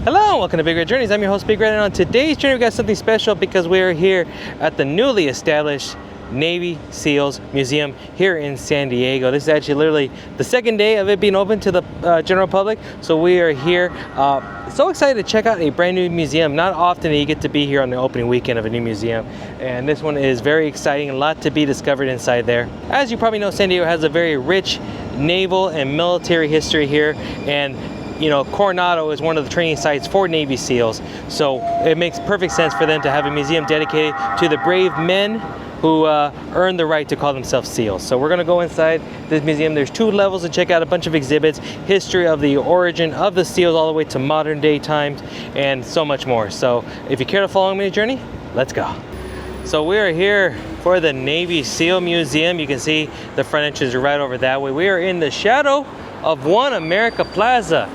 Hello, welcome to Big Red Journeys. I'm your host, Big Red, and on today's journey we got something special because we are here at the newly established Navy SEALs Museum here in San Diego. This is actually literally the second day of it being open to the general public, so we are here. So excited to check out a brand new museum. Not often do you get to be here on the opening weekend of a new museum, and this one is very exciting. A lot to be discovered inside there. As you probably know, San Diego has a very rich naval and military history here, and you know, Coronado is one of the training sites for Navy SEALs, so it makes perfect sense for them to have a museum dedicated to the brave men who earned the right to call themselves SEALs. So we're gonna go inside this museum. There's 2 levels to check out a bunch of exhibits, history of the origin of the SEALs all the way to modern day times, and so much more. So if you care to follow me on the journey, let's go. So we are here for the Navy SEAL Museum. You can see the front entrance is right over that way. We are in the shadow of One America Plaza.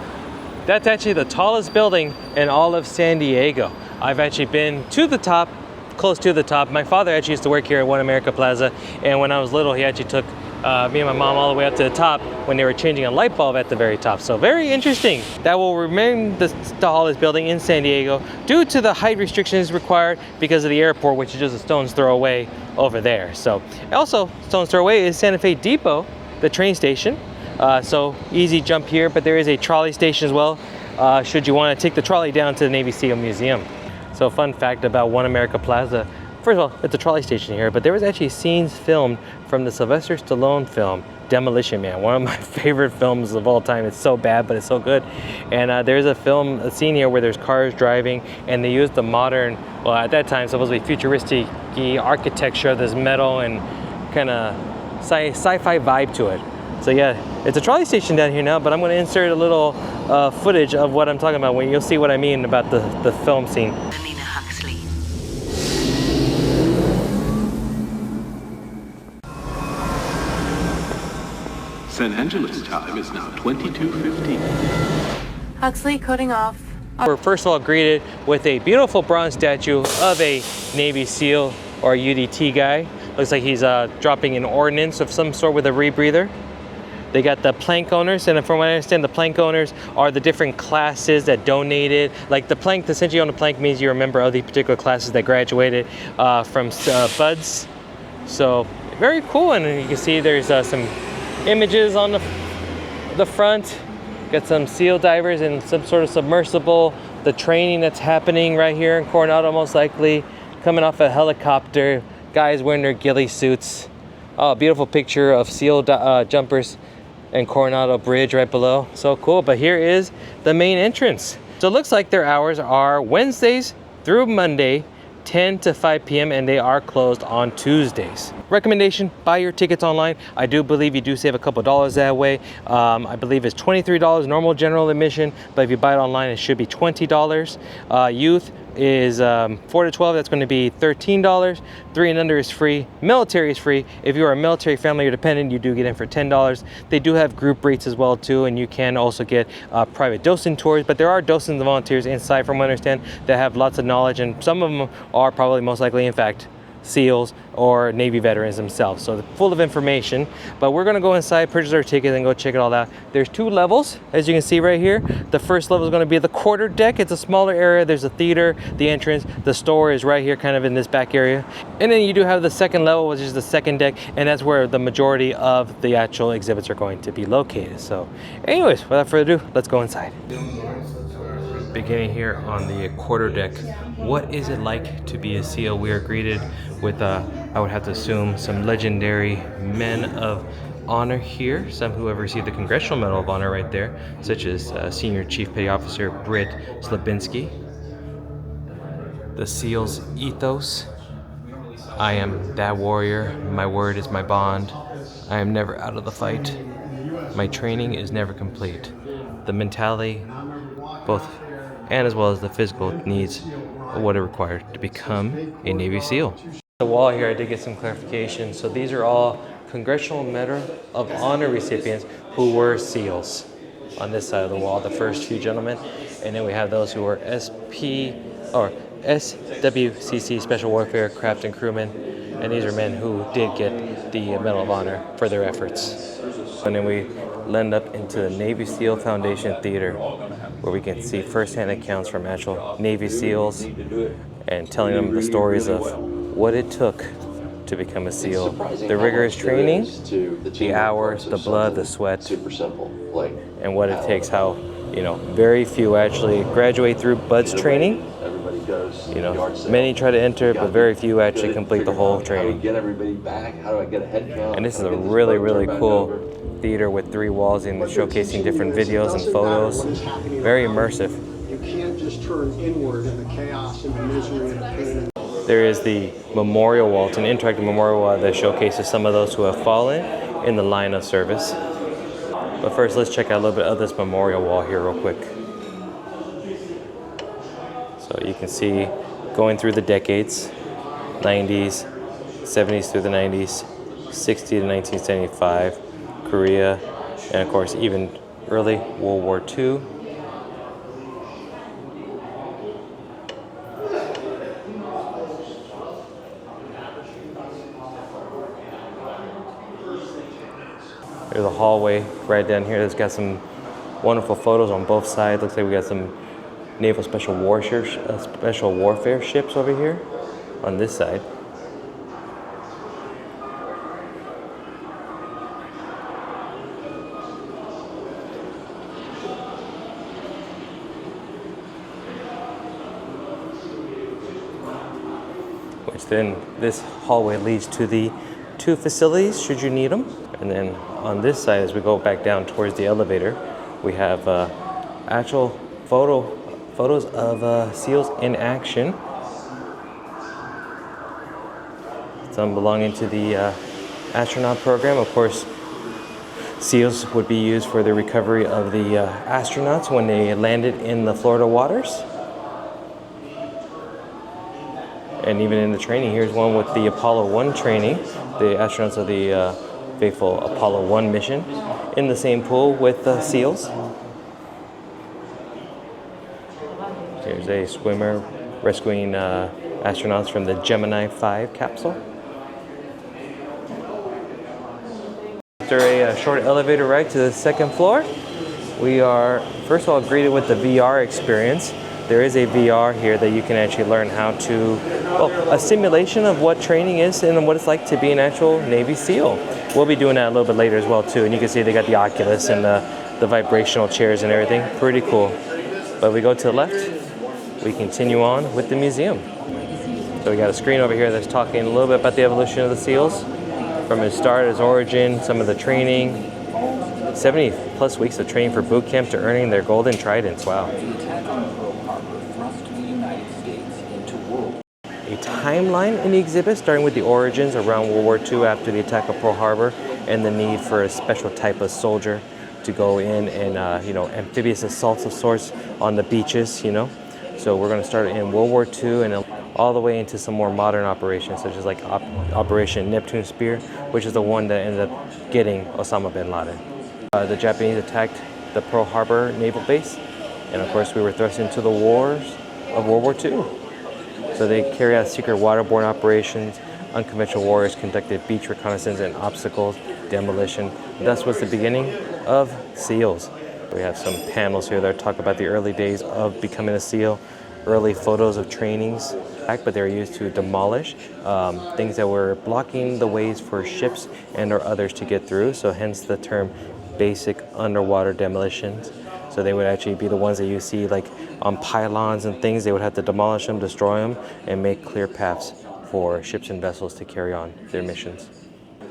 That's actually the tallest building in all of San Diego. I've actually been to the top, close to the top. My father actually used to work here at One America Plaza, and when I was little, he actually took me and my mom all the way up to the top when they were changing a light bulb at the very top. So very interesting. That will remain the tallest building in San Diego due to the height restrictions required because of the airport, which is just a stone's throw away over there. So also, stone's throw away is Santa Fe Depot, the train station. So easy jump here, but there is a trolley station as well, should you want to take the trolley down to the Navy SEAL Museum. So fun fact about One America Plaza, first of all, it's a trolley station here, but there was actually scenes filmed from the Sylvester Stallone film, Demolition Man, one of my favorite films of all time. It's so bad, but it's so good. And there's a scene here where there's cars driving, and they used the modern, well at that time, supposed to be futuristic architecture, this metal and kind of sci-fi vibe to it. So yeah, it's a trolley station down here now, but I'm going to insert a little footage of what I'm talking about when you'll see what I mean about the film scene. San Angeles time is now 22:15. Huxley, coding off. We're first of all greeted with a beautiful bronze statue of a Navy SEAL or UDT guy. Looks like he's dropping an ordnance of some sort with a rebreather. They got the plank owners, and from what I understand, the plank owners are the different classes that donated. Like the plank, essentially on the plank means you're a member of the particular classes that graduated from BUDS. So very cool, and you can see there's some images on the front. Got some SEAL divers and some sort of submersible. The training that's happening right here in Coronado, most likely coming off a helicopter. Guys wearing their ghillie suits. Oh, beautiful picture of SEAL jumpers and Coronado Bridge right below. So cool. But here is the main entrance. So it looks like their hours are Wednesdays through Monday, 10 to 5 p.m. and they are closed on Tuesdays. Recommendation, buy your tickets online. I do believe you do save a couple dollars that way. I believe it's $23 normal general admission, but if you buy it online, it should be $20. Youth is 4 to 12, that's going to be $13. 3 and under is free. Military is free. If you are a military family or dependent, you do get in for $10. They do have group rates as well too, and you can also get private docent tours, but there are docents and volunteers inside, from what I understand, that have lots of knowledge, and some of them are probably most likely, in fact, SEALs or Navy veterans themselves, so full of information. But we're gonna go inside, purchase our tickets, and go check it all out. There's 2 levels, as you can see right here. The first level is gonna be the Quarterdeck. It's a smaller area. There's a theater, the entrance, the store is right here, kind of in this back area. And then you do have the second level, which is the second deck, and that's where the majority of the actual exhibits are going to be located. So anyways, without further ado, let's go inside. Beginning here on the Quarterdeck, what is it like to be a SEAL? We are greeted with, I would have to assume, some legendary men of honor here, some who have received the Congressional Medal of Honor right there, such as Senior Chief Petty Officer Britt Slabinski. The SEAL's ethos: I am that warrior, my word is my bond, I am never out of the fight, my training is never complete. The mentality, both and as well as the physical needs of what are required to become a Navy SEAL. The wall here, I did get some clarification. So these are all Congressional Medal of Honor recipients who were SEALs on this side of the wall, the first few gentlemen. And then we have those who were SWCC Special Warfare Craft and Crewmen. And these are men who did get the Medal of Honor for their efforts. And then we land up into the Navy SEAL Foundation Theater, where we can see firsthand accounts from actual Navy SEALs and telling them the stories of what it took to become a SEAL. The rigorous training, the hours, the blood, the sweat, and what it takes, how, you know, very few actually graduate through BUDS training. You know, many try to enter, but very few actually complete the whole training. And this is a really, really cool theater with 3 walls and showcasing different videos and photos. Very immersive. You can't just turn inward in the chaos and the misery and the pain. There is the memorial wall. It's an interactive memorial wall that showcases some of those who have fallen in the line of service. But first, let's check out a little bit of this memorial wall here real quick. So you can see going through the decades, 90s, 70s through the 90s, 60 to 1975, Korea, and of course even early World War II. There's a hallway right down here that's got some wonderful photos on both sides. Looks like we got some naval special warfare ships over here on this side. Which then this hallway leads to the 2 facilities should you need them. And then on this side, as we go back down towards the elevator, we have actual photos of SEALs in action. Some belonging to the astronaut program. Of course, SEALs would be used for the recovery of the astronauts when they landed in the Florida waters. And even in the training, here's one with the Apollo 1 training, the astronauts of the faithful Apollo 1 mission in the same pool with SEALs. Here's a swimmer rescuing astronauts from the Gemini 5 capsule. After a short elevator ride to the 2nd floor, we are first of all greeted with the VR experience. There is a VR here that you can actually learn how to, well, a simulation of what training is and what it's like to be an actual Navy SEAL. We'll be doing that a little bit later as well too, and you can see they got the Oculus and the vibrational chairs and everything. Pretty cool. But we go to the left, we continue on with the museum. So we got a screen over here that's talking a little bit about the evolution of the SEALs, from his start, his origin, some of the training, 70 plus weeks of training for boot camp to earning their golden tridents. Wow. A timeline in the exhibit, starting with the origins around World War II after the attack of Pearl Harbor and the need for a special type of soldier to go in and, you know, amphibious assaults of sorts on the beaches, you know. So we're going to start in World War II and all the way into some more modern operations, such as like Operation Neptune Spear, which is the one that ended up getting Osama bin Laden. The Japanese attacked the Pearl Harbor naval base, and of course we were thrust into the wars of World War II. So they carried out secret waterborne operations. Unconventional warriors conducted beach reconnaissance and obstacles demolition. Thus was the beginning of SEALs. We have some panels here that talk about the early days of becoming a SEAL, early photos of trainings, but they were used to demolish things that were blocking the ways for ships and or others to get through. So hence the term basic underwater demolitions. So they would actually be the ones that you see like on pylons and things. They would have to demolish them, destroy them, and make clear paths for ships and vessels to carry on their missions.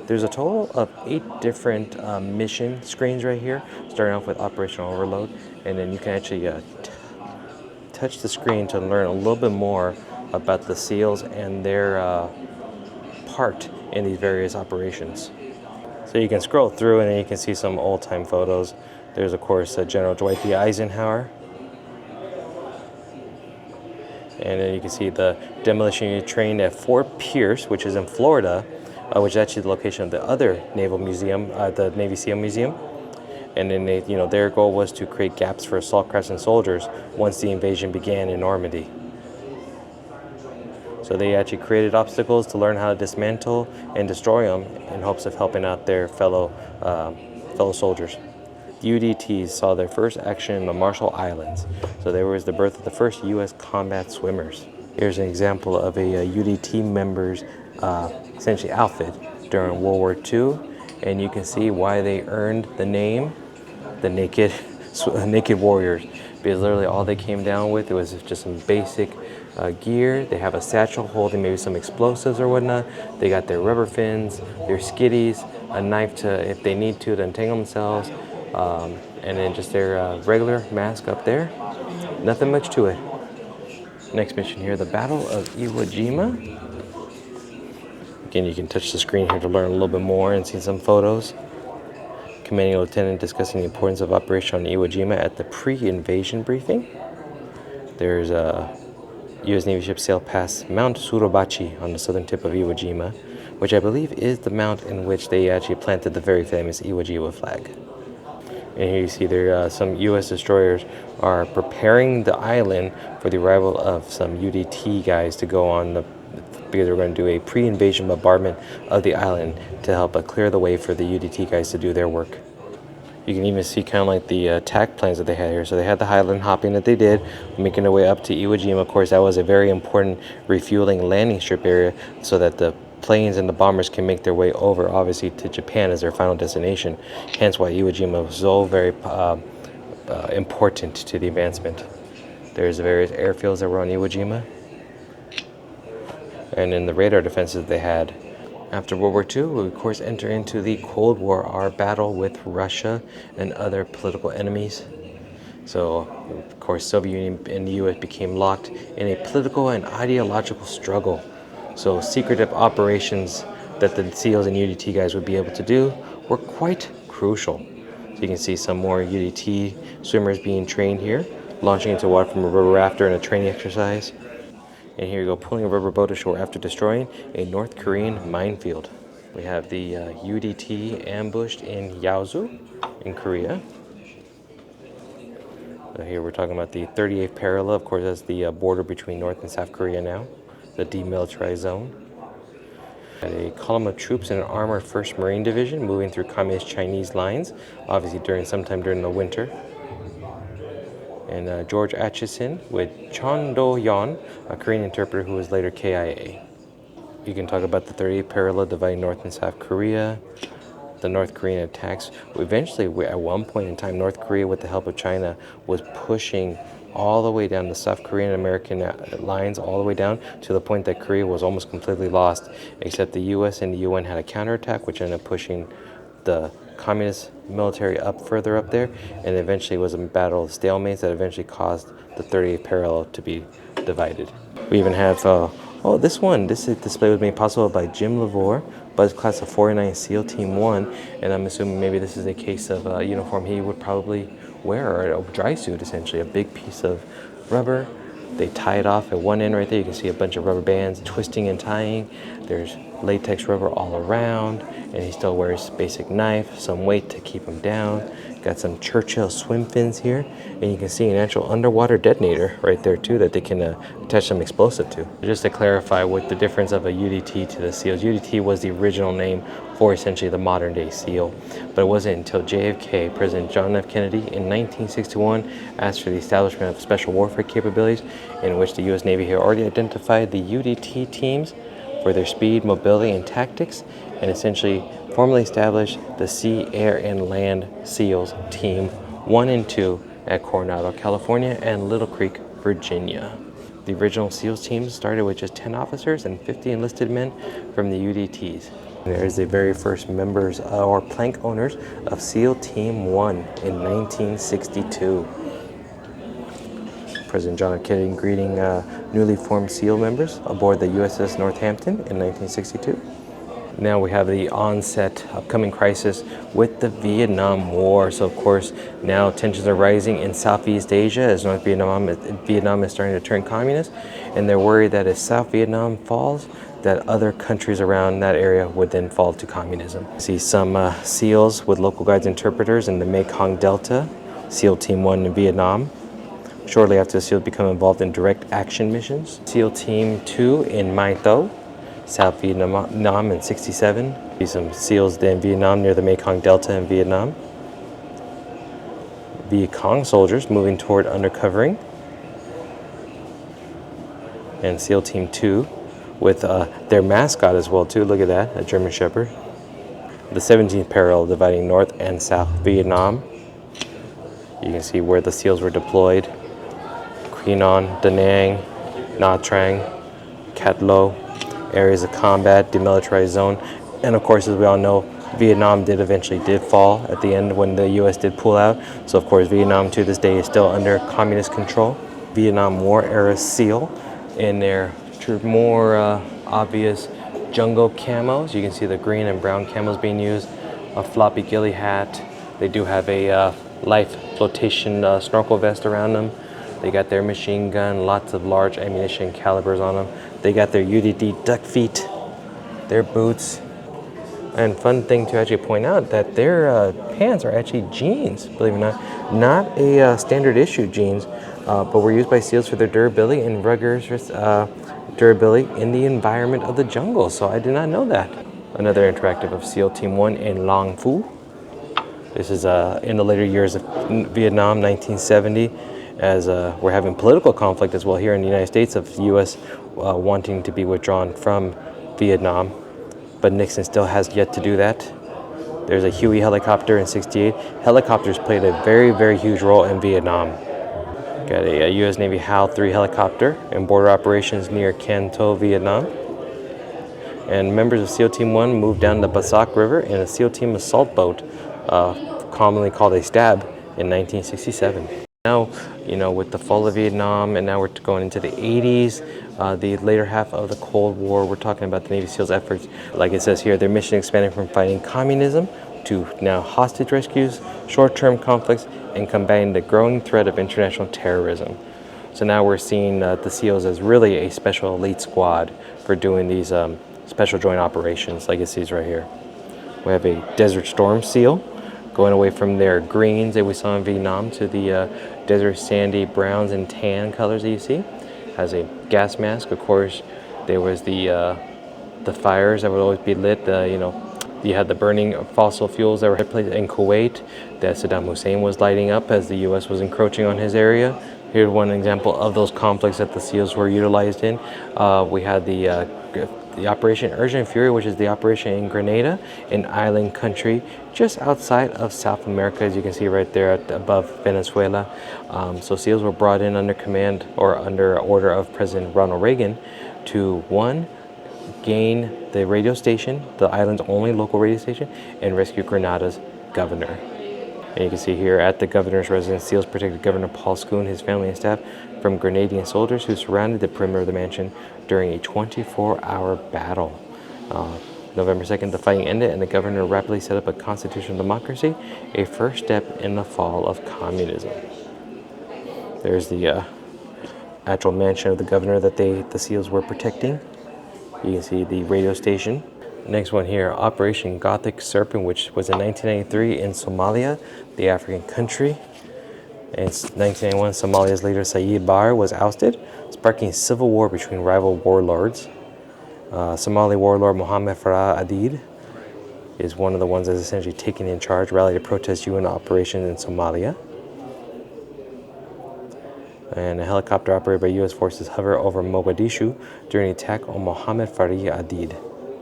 There's a total of 8 different mission screens right here, starting off with Operational Overload, and then you can actually touch the screen to learn a little bit more about the SEALs and their part in these various operations. So you can scroll through and then you can see some old-time photos. There's of course General Dwight D. Eisenhower. And then you can see the demolition unit trained at Fort Pierce, which is in Florida, which is actually the location of the other naval museum, the Navy SEAL Museum. And then they, you know, their goal was to create gaps for assault crafts and soldiers once the invasion began in Normandy. So they actually created obstacles to learn how to dismantle and destroy them in hopes of helping out their fellow soldiers. UDTs saw their first action in the Marshall Islands. So there was the birth of the first U.S. combat swimmers. Here's an example of a UDT member's essentially outfit during World War II, and you can see why they earned the name, the naked warriors, because literally all they came down with, it was just some basic gear. They have a satchel holding maybe some explosives or whatnot. They got their rubber fins, their skitties, a knife to, if they need to untangle themselves, and then just their regular mask up there. Nothing much to it. Next mission here, the Battle of Iwo Jima. Again, you can touch the screen here to learn a little bit more and see some photos. Commanding Lieutenant discussing the importance of Operation on Iwo Jima at the pre-invasion briefing. There's a U.S. Navy ship sailed past Mount Suribachi on the southern tip of Iwo Jima, which I believe is the mount in which they actually planted the very famous Iwo Jima flag. And here you see there some U.S. destroyers are preparing the island for the arrival of some UDT guys to go on because they're going to do a pre-invasion bombardment of the island to help clear the way for the UDT guys to do their work. You can even see kind of like the attack plans that they had here. So they had the highland hopping that they did, making their way up to Iwo Jima. Of course, that was a very important refueling landing strip area so that the planes and the bombers can make their way over, obviously, to Japan as their final destination. Hence why Iwo Jima was so very important to the advancement. There's various airfields that were on Iwo Jima. And in the radar defenses they had. After World War II, we of course enter into the Cold War, our battle with Russia and other political enemies. So, of course, Soviet Union and the U.S. became locked in a political and ideological struggle. So secretive operations that the SEALs and UDT guys would be able to do were quite crucial. So you can see some more UDT swimmers being trained here, launching into water from a rubber rafter in a training exercise. And here you go, pulling a rubber boat ashore after destroying a North Korean minefield. We have the UDT ambushed in Yaosu in Korea. So here we're talking about the 38th parallel. Of course, that's the border between North and South Korea now, the demilitarized zone. A column of troops in an armored 1st Marine Division moving through communist Chinese lines, obviously sometime during the winter. And George Atchison with Chon Do-yeon, a Korean interpreter who was later KIA. You can talk about the 38th parallel dividing North and South Korea, the North Korean attacks. Eventually, at one point in time, North Korea, with the help of China, was pushing all the way down the South Korean American lines, all the way down to the point that Korea was almost completely lost, except the U.S. and the UN had a counterattack, which ended up pushing the communist military further up there, and eventually was a battle of stalemates that eventually caused the 38th parallel to be divided. We even have, this display was made possible by Jim Lavore, Buzz Class of 49 SEAL Team 1, and I'm assuming maybe this is a case of a uniform he would probably wear, or a dry suit essentially, a big piece of rubber. They tie it off at one end right there. You can see a bunch of rubber bands twisting and tying. There's latex rubber all around, and he still wears basic knife, some weight to keep him down. Got some Churchill swim fins here, and you can see an actual underwater detonator right there too that they can attach some explosive to. Just to clarify what the difference of a UDT to the SEALs, UDT was the original name for essentially the modern day SEAL, but it wasn't until JFK, President John F. Kennedy in 1961 asked for the establishment of special warfare capabilities, in which the U.S. Navy had already identified the UDT teams for their speed, mobility, and tactics, and essentially formally established the Sea, Air, and Land SEALs Team 1 and 2 at Coronado, California, and Little Creek, Virginia. The original SEALs team started with just 10 officers and 50 enlisted men from the UDTs. There's the very first members or plank owners of SEAL Team 1 in 1962. President John F. Kennedy greeting newly formed SEAL members aboard the USS Northampton in 1962. Now we have the upcoming crisis with the Vietnam War. So of course, now tensions are rising in Southeast Asia as North Vietnam is starting to turn communist, and they're worried that if South Vietnam falls, that other countries around that area would then fall to communism. See some SEALs with local guides interpreters in the Mekong Delta, SEAL Team 1 in Vietnam. Shortly after the SEALs become involved in direct action missions. SEAL Team 2 in Mai Tho, South Vietnam in 67. See some SEALs in Vietnam near the Mekong Delta in Vietnam. Viet Cong soldiers moving toward undercovering. And SEAL Team 2 with their mascot as well too. Look at that, a German Shepherd. The 17th parallel dividing North and South Vietnam. You can see where the SEALs were deployed. Quy Nhon, Da Nang, Nha Trang, Cat Lo, areas of combat, demilitarized zone. And of course, as we all know, Vietnam eventually did fall at the end when the US did pull out. So of course, Vietnam to this day is still under communist control. Vietnam War era SEAL in their more obvious jungle camos. You can see the green and brown camos being used. A floppy ghillie hat. They do have a life flotation snorkel vest around them. They got their machine gun, lots of large ammunition calibers on them. They got their UDT duck feet, their boots. And fun thing to actually point out that their pants are actually jeans, believe it or not a standard issue jeans, but were used by SEALs for their durability and rigorous durability in the environment of the jungle. So I did not know that. Another interactive of SEAL Team 1 in Long Phu. This is in the later years of Vietnam, 1970, as we're having political conflict as well here in the United States of the U.S. Wanting to be withdrawn from Vietnam. But Nixon still has yet to do that. There's a Huey helicopter in '68. Helicopters played a very, very huge role in Vietnam. Got a U.S. Navy HAL-3 helicopter in border operations near Can Tho, Vietnam. And members of SEAL Team 1 moved down the Basak River in a SEAL Team assault boat, commonly called a stab, in 1967. Now, you know, with the fall of Vietnam, and now we're going into the 80s, the later half of the Cold War, we're talking about the Navy SEALs efforts. Like it says here, their mission expanded from fighting communism to now hostage rescues, short-term conflicts, and combating the growing threat of international terrorism. So now we're seeing the SEALs as really a special elite squad for doing these special joint operations, like it says right here. We have a Desert Storm SEAL, going away from their greens that we saw in Vietnam to the desert sandy browns and tan colors that you see. Has a gas mask. Of course, there was the fires that would always be lit. You know, you had the burning of fossil fuels that were placed in Kuwait that Saddam Hussein was lighting up as the U.S. was encroaching on his area. Here's one example of those conflicts that the SEALs were utilized in. We had the Operation Urgent Fury, which is the operation in Grenada, an island country just outside of South America, as you can see right there above Venezuela. So SEALs were brought in under command or under order of President Ronald Reagan to, one, gain the radio station, the island's only local radio station, and rescue Grenada's governor. And you can see here at the governor's residence, SEALs protected Governor Paul Schoon, his family and staff from Grenadian soldiers who surrounded the perimeter of the mansion during a 24-hour battle. November 2nd, the fighting ended and the governor rapidly set up a constitutional democracy, a first step in the fall of communism. There's the actual mansion of the governor that the SEALs were protecting. You can see the radio station. Next one here, Operation Gothic Serpent, which was in 1993 in Somalia, the African country. In 1991, Somalia's leader Saeed Barre was ousted, sparking civil war between rival warlords. Somali warlord Mohammed Farah Adid is one of the ones that's essentially taken in charge, rallied to protest UN operations in Somalia. And a helicopter operated by U.S. forces hovered over Mogadishu during the attack on Mohammed Farah Adid.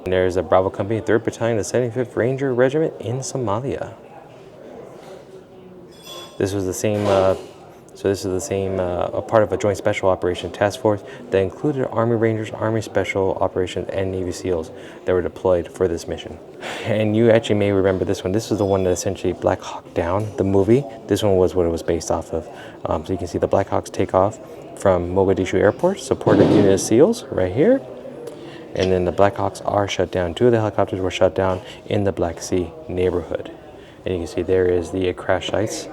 And there's a Bravo Company, 3rd Battalion, the 75th Ranger Regiment in Somalia. This was the same, a part of a joint special operation task force that included Army Rangers, Army Special Operations, and Navy SEALs that were deployed for this mission. And you actually may remember this one. This was the one that essentially Black Hawk Down, the movie. This one was what it was based off of. So you can see the Black Hawks take off from Mogadishu Airport, supported unit of SEALs right here. And then the Black Hawks are shut down. 2 of the helicopters were shut down in the Black Sea neighborhood. And you can see there is the crash sites.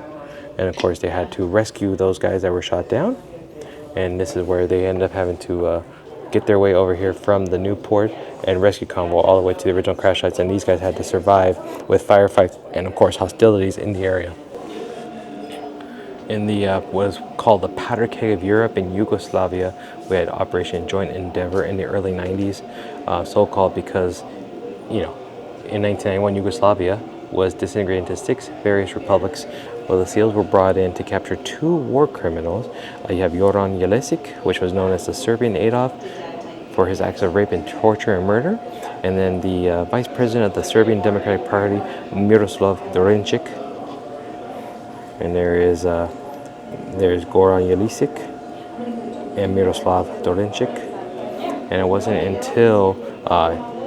And of course, they had to rescue those guys that were shot down. And this is where they end up having to get their way over here from the Newport and rescue convoy all the way to the original crash sites. And these guys had to survive with firefights and, of course, hostilities in the area. In the what is called the Powder Keg of Europe in Yugoslavia, we had Operation Joint Endeavor in the early 90s, so-called because, you know, in 1991, Yugoslavia was disintegrated into 6 various republics Well, the SEALs were brought in to capture 2 war criminals. You have Joran Jelesic, which was known as the Serbian Adolf, for his acts of rape and torture and murder. And then the vice president of the Serbian Democratic Party, Miroslav Dorinčić. And there's Goran Jelesic and Miroslav Dorinčić. And it wasn't until,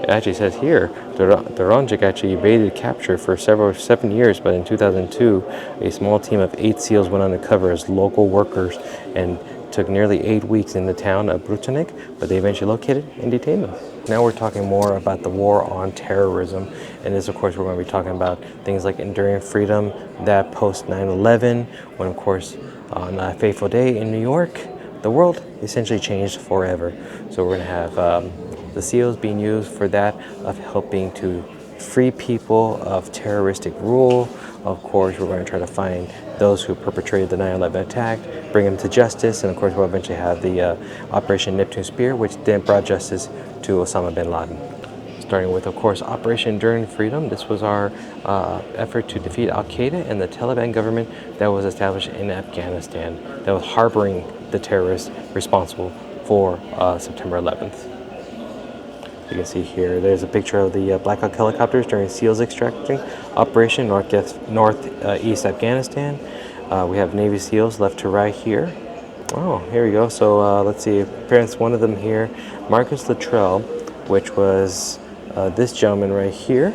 it actually says here, Dorinčić actually evaded capture for 7 years, but in 2002, a small team of 8 SEALs went undercover as local workers and took nearly 8 weeks in the town of Quarterdeck, but they eventually located and detained them. Now we're talking more about the war on terrorism, and this, of course, we're going to be talking about things like enduring freedom, that post 9/11, when, of course, on a fateful day in New York, the world essentially changed forever. So we're going to have the SEALs being used for that, of helping to free people of terroristic rule. Of course, we're going to try to find those who perpetrated the 9/11 attack, bring them to justice, and of course we'll eventually have the Operation Neptune Spear, which then brought justice to Osama bin Laden. Starting with, of course, Operation Enduring Freedom. This was our effort to defeat Al-Qaeda and the Taliban government that was established in Afghanistan, that was harboring the terrorists responsible for September 11th. You can see here, there's a picture of the Black Hawk helicopters during SEALs extracting Operation Northeast Afghanistan. We have Navy SEALs left to right here. Oh, here we go. So let's see, appearance one of them here, Marcus Luttrell, which was this gentleman right here.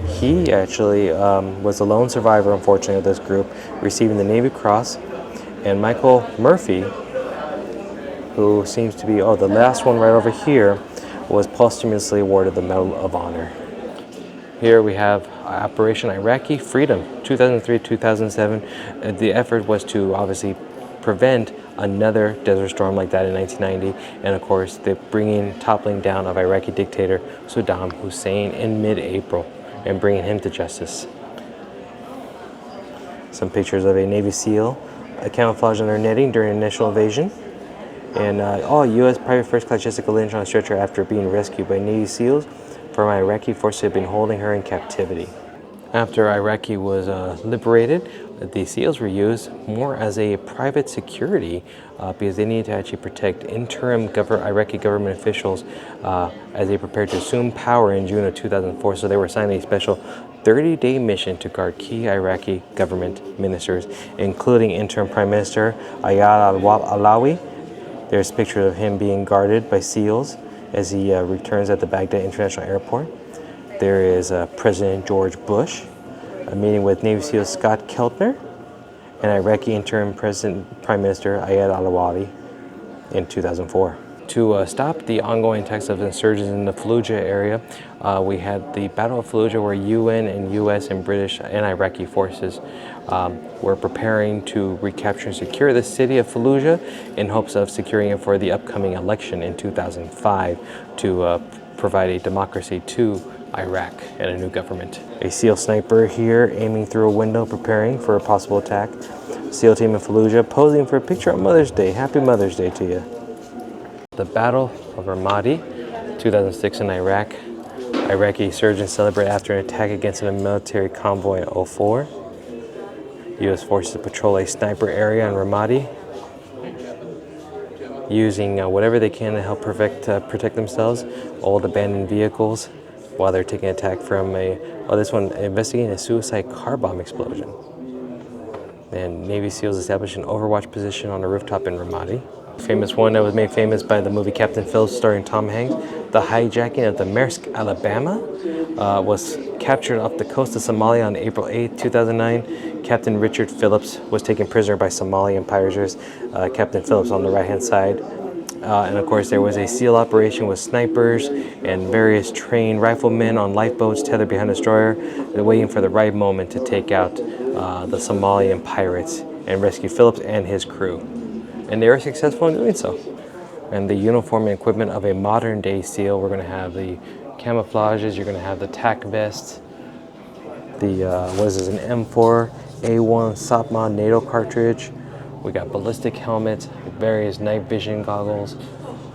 He actually was a lone survivor, unfortunately, of this group, receiving the Navy Cross. And Michael Murphy, who seems to be, the last one right over here, was posthumously awarded the Medal of Honor. Here we have Operation Iraqi Freedom, 2003-2007. The effort was to obviously prevent another desert storm like that in 1990, and of course the toppling down of Iraqi dictator Saddam Hussein in mid-April, and bringing him to justice. Some pictures of a Navy SEAL camouflage under netting during initial invasion. And U.S. Private First Class Jessica Lynch on a stretcher after being rescued by Navy SEALs from Iraqi forces had been holding her in captivity. After Iraqi was liberated, the SEALs were used more as a private security because they needed to actually protect interim Iraqi government officials as they prepared to assume power in June of 2004. So they were assigned a special 30-day mission to guard key Iraqi government ministers, including interim Prime Minister Ayad al-Alawi. There's a picture of him being guarded by SEALs as he returns at the Baghdad International Airport. There is President George Bush, a meeting with Navy SEAL Scott Keltner, and Iraqi interim Prime Minister Ayad al-Alawi in 2004. To stop the ongoing attacks of insurgents in the Fallujah area, we had the Battle of Fallujah, where UN and US and British and Iraqi forces were preparing to recapture and secure the city of Fallujah in hopes of securing it for the upcoming election in 2005 to provide a democracy to Iraq and a new government. A SEAL sniper here aiming through a window, preparing for a possible attack. SEAL team in Fallujah posing for a picture on Mother's Day. Happy Mother's Day to you. The Battle of Ramadi, 2006 in Iraq. Iraqi insurgents celebrate after an attack against a military convoy in 2004. U.S. forces patrol a sniper area in Ramadi, using whatever they can to help protect themselves. Old abandoned vehicles, while they're taking attack from this one investigating a suicide car bomb explosion. And Navy SEALs established an overwatch position on a rooftop in Ramadi. Famous one that was made famous by the movie Captain Phillips starring Tom Hanks. The hijacking of the Maersk, Alabama was captured off the coast of Somalia on April 8, 2009. Captain Richard Phillips was taken prisoner by Somalian pirates. Captain Phillips on the right-hand side. And of course there was a SEAL operation with snipers and various trained riflemen on lifeboats tethered behind a destroyer, waiting for the right moment to take out the Somalian pirates and rescue Phillips and his crew. And they were successful in doing so. And the uniform and equipment of a modern day SEAL, we're going to have the camouflages, you're going to have the tac vest, the, an M4A1 SOPMA NATO cartridge. We got ballistic helmets, various night vision goggles,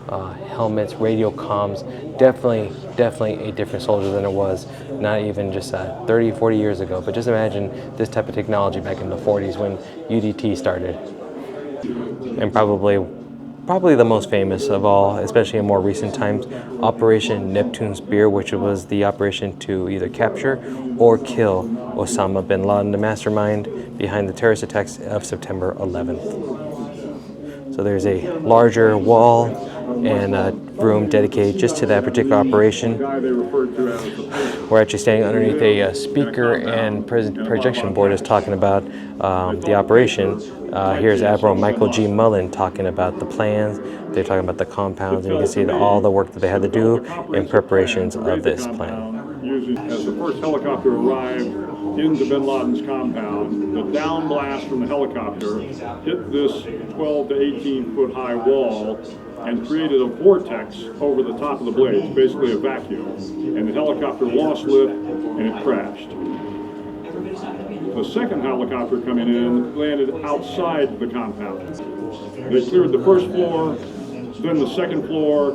helmets, radio comms. Definitely a different soldier than it was not even just 30, 40 years ago. But just imagine this type of technology back in the 40s when UDT started. And probably the most famous of all, especially in more recent times, Operation Neptune Spear, which was the operation to either capture or kill Osama bin Laden, the mastermind behind the terrorist attacks of September 11th. So there's a larger wall and a room dedicated just to that particular operation. We're actually standing underneath a speaker and projection board is talking about the operation. Here's Admiral Michael G. Mullen talking about the plans. They're talking about the compounds, and you can see all the work that they had to do in preparations of this plan. As the first helicopter arrived into bin Laden's compound, the down blast from the helicopter hit this 12 to 18 foot high wall and created a vortex over the top of the blades, basically a vacuum. And the helicopter lost lift and it crashed. The second helicopter coming in landed outside the compound. They cleared the first floor, then the second floor.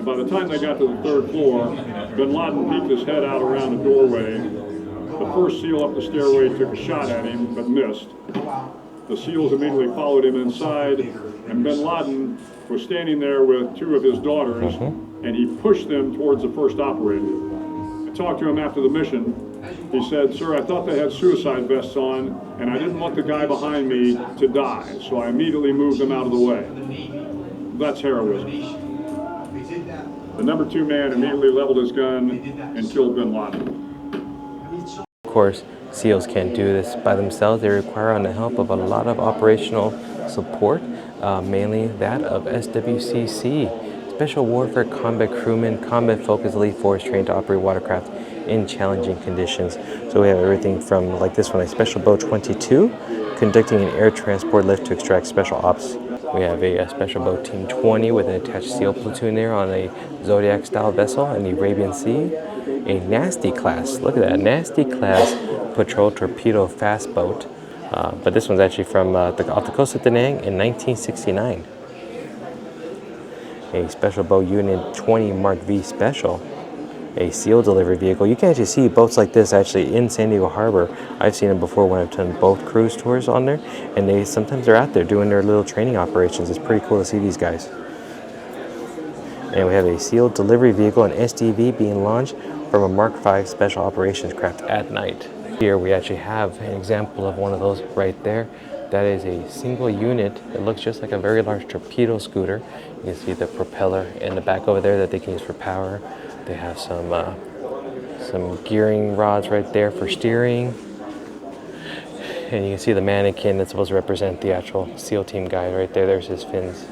By the time they got to the third floor, bin Laden peeked his head out around the doorway. The first SEAL up the stairway took a shot at him, but missed. The SEALs immediately followed him inside, and bin Laden was standing there with two of his daughters, and he pushed them towards the first operator. I talked to him after the mission. He said, "Sir, I thought they had suicide vests on, and I didn't want the guy behind me to die, so I immediately moved them out of the way." That's heroism. The number 2 man immediately leveled his gun and killed bin Laden. Of course, SEALs can't do this by themselves. They require the help of a lot of operational support, mainly that of SWCC, Special Warfare Combat Crewmen, Combat Focused Elite Force trained to operate watercraft in challenging conditions. So we have everything from, like this one, a Special Boat 22, conducting an air transport lift to extract special ops. We have a Special Boat Team 20 with an attached SEAL platoon there on a Zodiac style vessel in the Arabian Sea. A Nasty class, look at that, Nasty class patrol torpedo fast boat. But this one's actually from off the coast of Da Nang in 1969. A Special Boat Unit 20 Mark V Special. A SEAL delivery vehicle. You can actually see boats like this actually in San Diego Harbor. I've seen them before when I've done boat cruise tours on there, and sometimes they're out there doing their little training operations. It's pretty cool to see these guys. And we have a SEAL delivery vehicle, an SDV, being launched from a Mark V Special Operations craft at night. Here we actually have an example of one of those right there. That is a single unit. It looks just like a very large torpedo scooter. You can see the propeller in the back over there that they can use for power. They have some gearing rods right there for steering. And you can see the mannequin that's supposed to represent the actual SEAL team guy right there. There's his fins.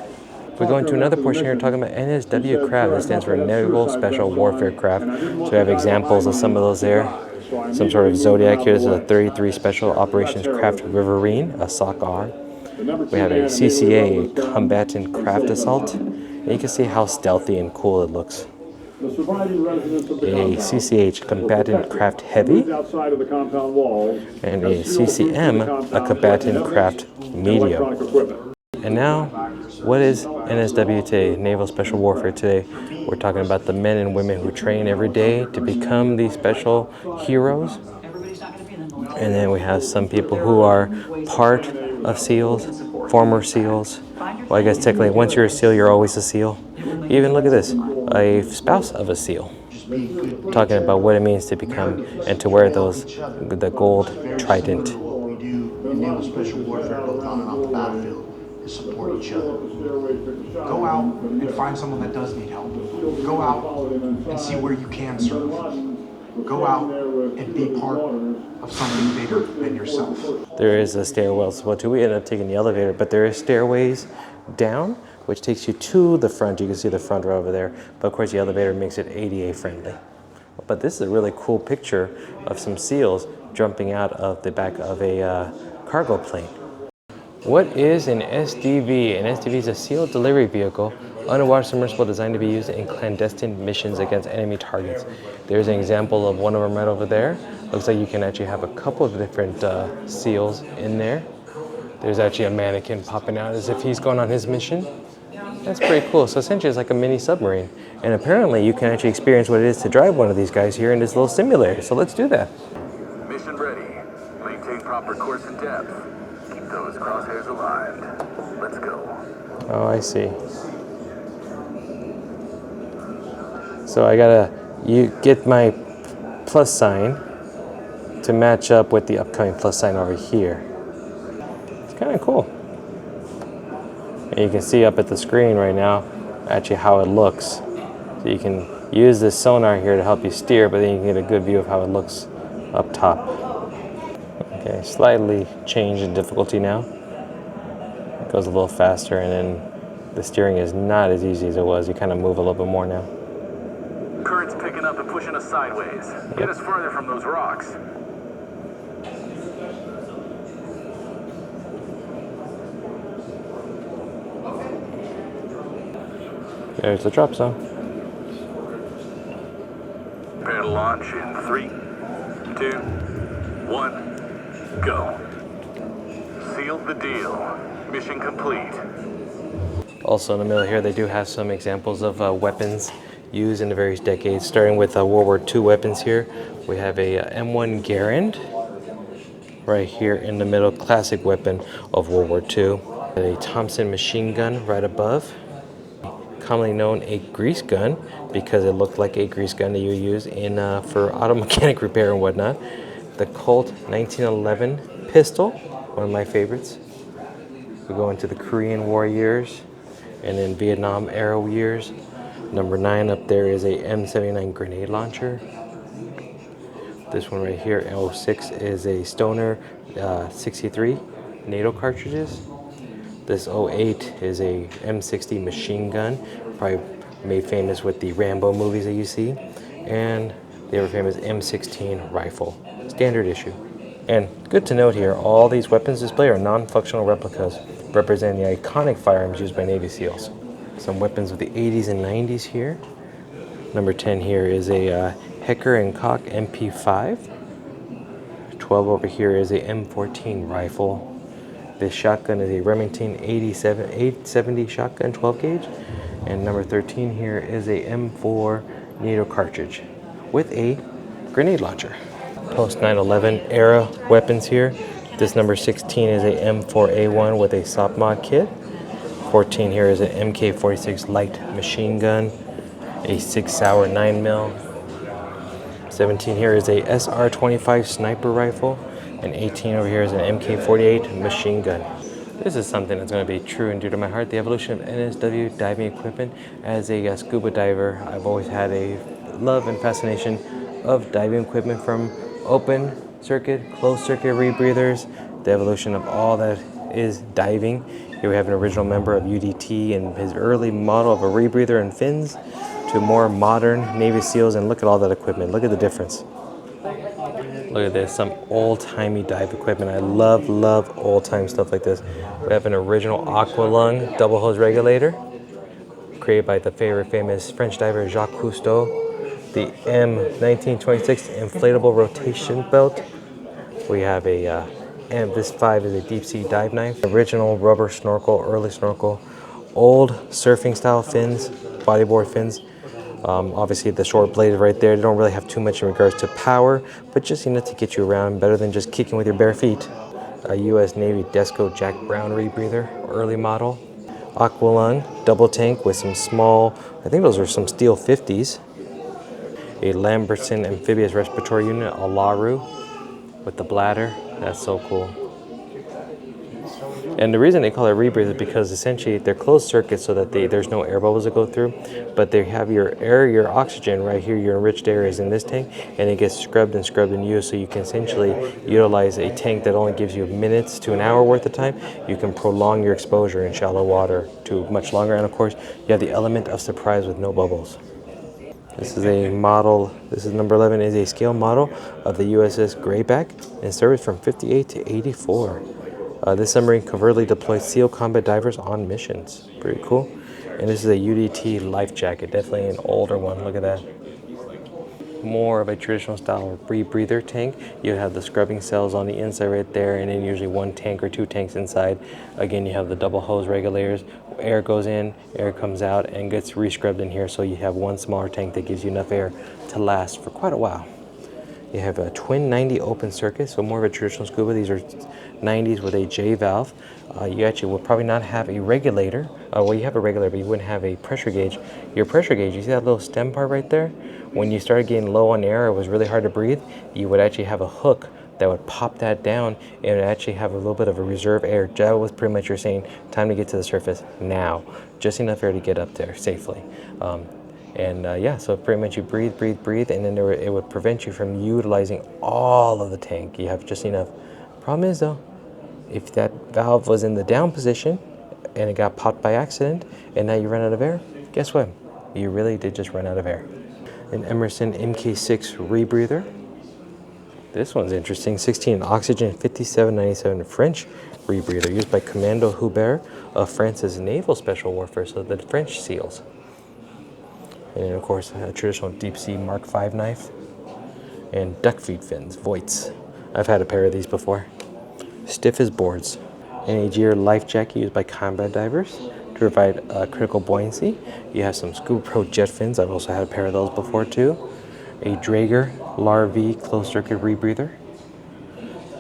If we go into another portion here, talking about NSW craft, that stands for Naval Special Warfare Craft. So we have examples of some of those there. Some sort of Zodiac here. This is a 33 Special Operations Craft Riverine, a SOC-R. We have a CCA, Combatant Craft Assault. And you can see how stealthy and cool it looks. A CCH, Combatant Craft Heavy, and a CCM, a Combatant Craft Medium. And now, what is NSW today, Naval Special Warfare today? We're talking about the men and women who train every day to become these special heroes. And then we have some people who are part of SEALs, former SEALs. Well, I guess technically once you're a SEAL, you're always a SEAL. Even look at this, a spouse of a SEAL. Talking about what it means to become and to wear the gold trident. What we do in Naval Special Warfare, both on and off the battlefield, is support each other. Go out and find someone that does need help. Go out and see where you can serve. Go out and be part of something bigger than yourself. There is a stairwell as well too. We ended up taking the elevator, but there is stairways down, which takes you to the front. You can see the front row over there. But of course the elevator makes it ADA friendly. But this is a really cool picture of some SEALs jumping out of the back of a cargo plane. What is an SDV? An SDV is a SEAL delivery vehicle, underwater submersible designed to be used in clandestine missions against enemy targets. There's an example of one of them right over there. Looks like you can actually have a couple of different SEALs in there. There's actually a mannequin popping out as if he's going on his mission. That's pretty cool. So essentially it's like a mini submarine. And apparently you can actually experience what it is to drive one of these guys here in this little simulator. So let's do that. Mission ready. Maintain proper course and depth. Keep those crosshairs aligned. Let's go. Oh, I see. So I gotta get my plus sign to match up with the upcoming plus sign over here. It's kind of cool. And you can see up at the screen right now actually how it looks. So you can use this sonar here to help you steer, but then you can get a good view of how it looks up top. Okay, slightly change in difficulty now. It goes a little faster, and then the steering is not as easy as it was. You kind of move a little bit more now. Current's picking up and pushing us sideways. Get us further from those rocks. There's the drop zone. Prepare to launch in 3, 2, 1, go. Sealed the deal. Mission complete. Also in the middle here, they do have some examples of weapons used in the various decades, starting with World War II weapons here. We have a M1 Garand right here in the middle, classic weapon of World War II. A Thompson machine gun right above, commonly known a grease gun because it looked like a grease gun that you use in for auto mechanic repair and whatnot. The Colt 1911 pistol, one of my favorites. We go into the Korean War years and then Vietnam era years. Number 9 up there is a M79 grenade launcher. This one right here, 06, is a Stoner 63 NATO cartridges. This 08 is a M60 machine gun, probably made famous with the Rambo movies that you see. And the ever famous M16 rifle, standard issue. And good to note here, all these weapons displayed are non-functional replicas representing the iconic firearms used by Navy SEALs. Some weapons of the 80s and 90s here. Number 10 here is a Hecker and Koch MP5. 12 over here is a M14 rifle. This shotgun is a Remington 870 shotgun 12 gauge. And number 13 here is a M4 NATO cartridge with a grenade launcher. Post 9/11 era weapons here. This number 16 is a M4A1 with a SOP mod kit. 14 here is an MK46 light machine gun, a 6 Sauer 9mm. 17 here is a SR25 sniper rifle, and 18 over here is an MK48 machine gun. This is something that's going to be true and dear to my heart, the evolution of NSW diving equipment. As a scuba diver, I've always had a love and fascination of diving equipment, from open circuit, closed circuit rebreathers, the evolution of all that is diving. Here we have an original member of UDT and his early model of a rebreather and fins, to more modern Navy SEALs, and look at all that equipment. Look at the difference. Look at this, some old-timey dive equipment. I love old-time stuff like this. We have an original aqua lung double hose regulator, created by the famous French diver Jacques Cousteau. The M1926 inflatable rotation belt. We have a this 5 is a deep sea dive knife. Original rubber snorkel, early snorkel. Old surfing style fins, bodyboard fins. Obviously the short blades right there, they don't really have too much in regards to power, but just enough to get you around, better than just kicking with your bare feet. A US Navy Desco Jack Brown rebreather, early model. Aqualung double tank with some small, I think those are some steel 50s. A Lambertson amphibious respiratory unit, a LaRue with the bladder. That's so cool. And the reason they call it rebreather is because essentially they're closed circuits so that there's no air bubbles that go through, but they have your air, your oxygen right here, your enriched air is in this tank, and it gets scrubbed and used, so you can essentially utilize a tank that only gives you minutes to an hour worth of time. You can prolong your exposure in shallow water to much longer, and of course you have the element of surprise with no bubbles. This is a model, this is number 11, is a scale model of the USS Grayback in service from 58 to 84. This submarine covertly deployed SEAL combat divers on missions. Pretty cool. And this is a UDT life jacket, definitely an older one. Look at that. More of a traditional style rebreather tank. You have the scrubbing cells on the inside right there, and then usually one tank or two tanks inside. Again, you have the double hose regulators Air goes in, air comes out, and gets re-scrubbed in here, so you have one smaller tank that gives you enough air to last for quite a while. You have a twin 90 open circuit, so more of a traditional scuba. These are 90s with a J valve. You actually will probably not have a regulator. Well, you have a regulator, but you wouldn't have a pressure gauge. Your pressure gauge, you see that little stem part right there? When you started getting low on air, it was really hard to breathe, you would actually have a hook that would pop that down and it would actually have a little bit of a reserve air. That was pretty much you're saying, time to get to the surface now. Just enough air to get up there safely. Yeah, so pretty much you breathe, breathe, breathe, and then it would prevent you from utilizing all of the tank. You have just enough. Problem is though, if that valve was in the down position and it got popped by accident and now you run out of air, guess what? You really did just run out of air. An Emerson MK6 rebreather. This one's interesting. 16 oxygen, 5797 French rebreather used by Commando Hubert of France's Naval Special Warfare, so the French SEALs. And then of course a traditional deep sea Mark V knife and duck feed fins, Voits. I've had a pair of these before. Stiff as boards. And a Gear life jacket used by combat divers to provide critical buoyancy. You have some Scuba Pro jet fins. I've also had a pair of those before too. A Draeger LAR-V closed circuit rebreather.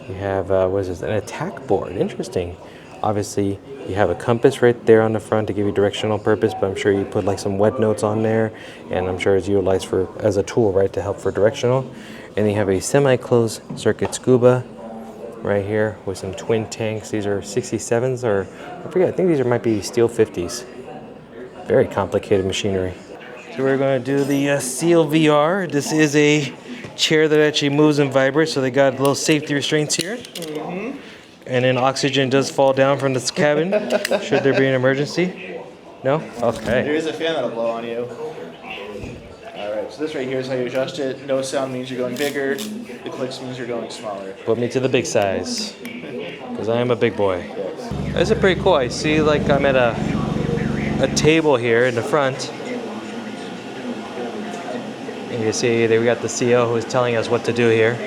You have, what is this, an attack board, interesting. Obviously, you have a compass right there on the front to give you directional purpose, but I'm sure you put like some wet notes on there, and I'm sure it's utilized as a tool, right, to help for directional. And then you have a semi-closed circuit scuba right here with some twin tanks. These are 67s, or I forget, I think these might be steel 50s. Very complicated machinery. So we're going to do the Seal VR. This is a chair that actually moves and vibrates, so they got little safety restraints here. And then oxygen does fall down from this cabin should there be an emergency. No? Okay. There is a fan that'll blow on you. Alright, so this right here is how you adjust it. No sound means you're going bigger. The clicks means you're going smaller. Put me to the big size, because I am a big boy. This is pretty cool. I see like I'm at a table here in the front. And you see we got the CO who's telling us what to do here.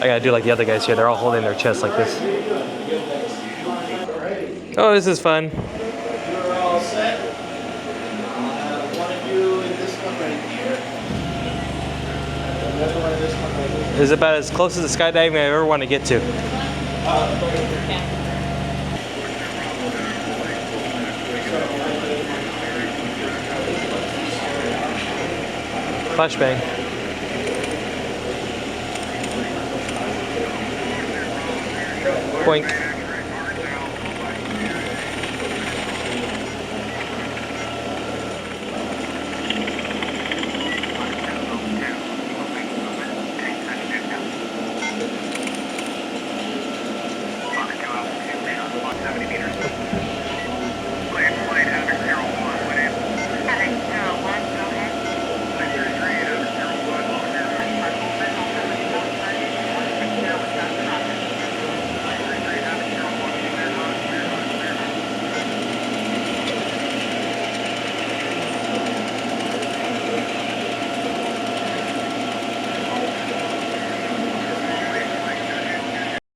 I gotta do like the other guys here. They're all holding their chest like this. Oh, this is fun. You're all set. One of you in this one right here. And the other one in this one right here. This is about as close to the skydiving I ever want to get to. Flashbang. Boink.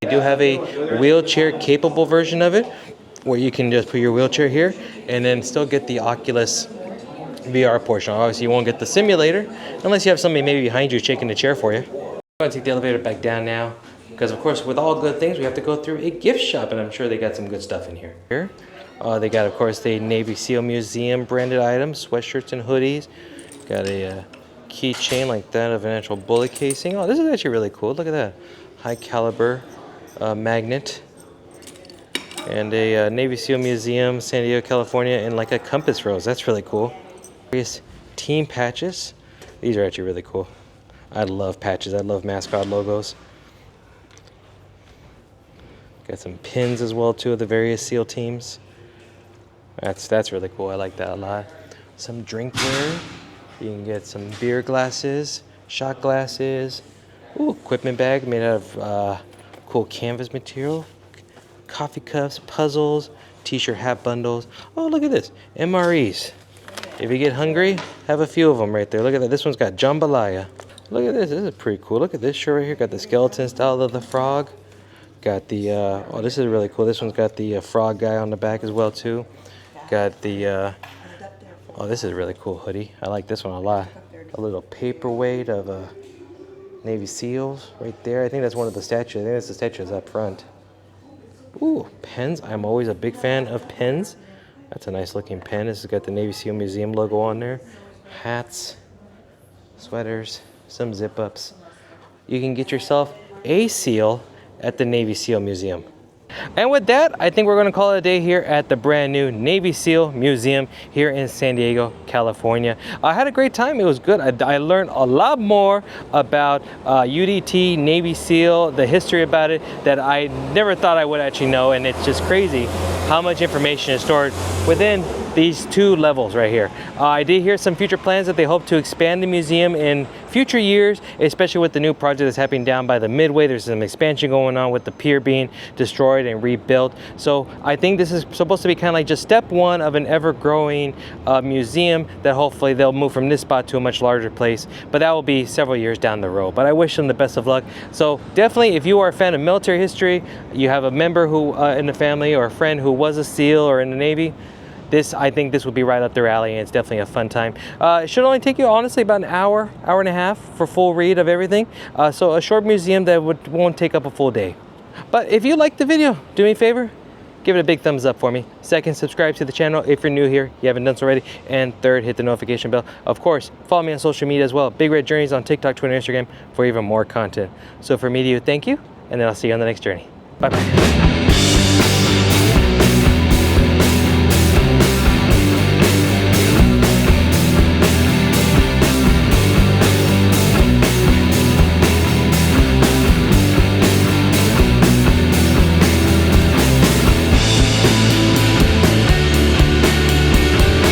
They do have a wheelchair capable version of it where you can just put your wheelchair here and then still get the Oculus VR portion. Obviously you won't get the simulator unless you have somebody maybe behind you shaking the chair for you. I'm going to take the elevator back down now because of course with all good things we have to go through a gift shop, and I'm sure they got some good stuff in here. They got of course the Navy SEAL Museum branded items, sweatshirts and hoodies. Got a keychain like that of an actual bullet casing. Oh, this is actually really cool. Look at that. High caliber magnet. And a Navy SEAL Museum, San Diego, California, and like a compass rose. That's really cool. Various team patches. These are actually really cool. I love patches. I love mascot logos. Got some pins as well too of the various SEAL teams. That's really cool. I like that a lot. Some drinkware. You can get some beer glasses, shot glasses. Ooh, equipment bag made out of cool canvas material. Coffee cups, puzzles, t-shirt hat bundles. Oh, look at this. MREs. If you get hungry, have a few of them right there. Look at that. This one's got jambalaya. Look at this. This is pretty cool. Look at this shirt right here. Got the skeleton style of the frog. Got the, oh, this is really cool. This one's got the frog guy on the back as well too. Got the, oh, this is a really cool hoodie. I like this one a lot. A little paperweight of Navy SEALs right there. I think that's one of the statues. I think that's the statues up front. Ooh, pens. I'm always a big fan of pens. That's a nice looking pen. This has got the Navy SEAL Museum logo on there. Hats, sweaters, some zip ups. You can get yourself a SEAL at the Navy SEAL Museum. And with that, I think we're going to call it a day here at the brand new Navy SEAL Museum here in San Diego, California. I had a great time. It was good. I learned a lot more about UDT, Navy SEAL, the history about it that I never thought I would actually know. And it's just crazy how much information is stored within these two levels right here. I did hear some future plans that they hope to expand the museum in future years, especially with the new project that's happening down by the Midway. There's some expansion going on with the pier being destroyed and rebuilt. So I think this is supposed to be kind of like just step one of an ever-growing museum that hopefully they'll move from this spot to a much larger place. But that will be several years down the road. But I wish them the best of luck. So definitely, if you are a fan of military history, you have a member who in the family or a friend who was a SEAL or in the Navy, I think this would be right up their alley, and it's definitely a fun time. It should only take you, honestly, about an hour, hour and a half for full read of everything. So a short museum that won't take up a full day. But if you liked the video, do me a favor, give it a big thumbs up for me. Second, subscribe to the channel if you're new here, you haven't done so already. And third, hit the notification bell. Of course, follow me on social media as well. Big Red Journeys on TikTok, Twitter, and Instagram for even more content. So for me to you, thank you, and then I'll see you on the next journey. Bye-bye.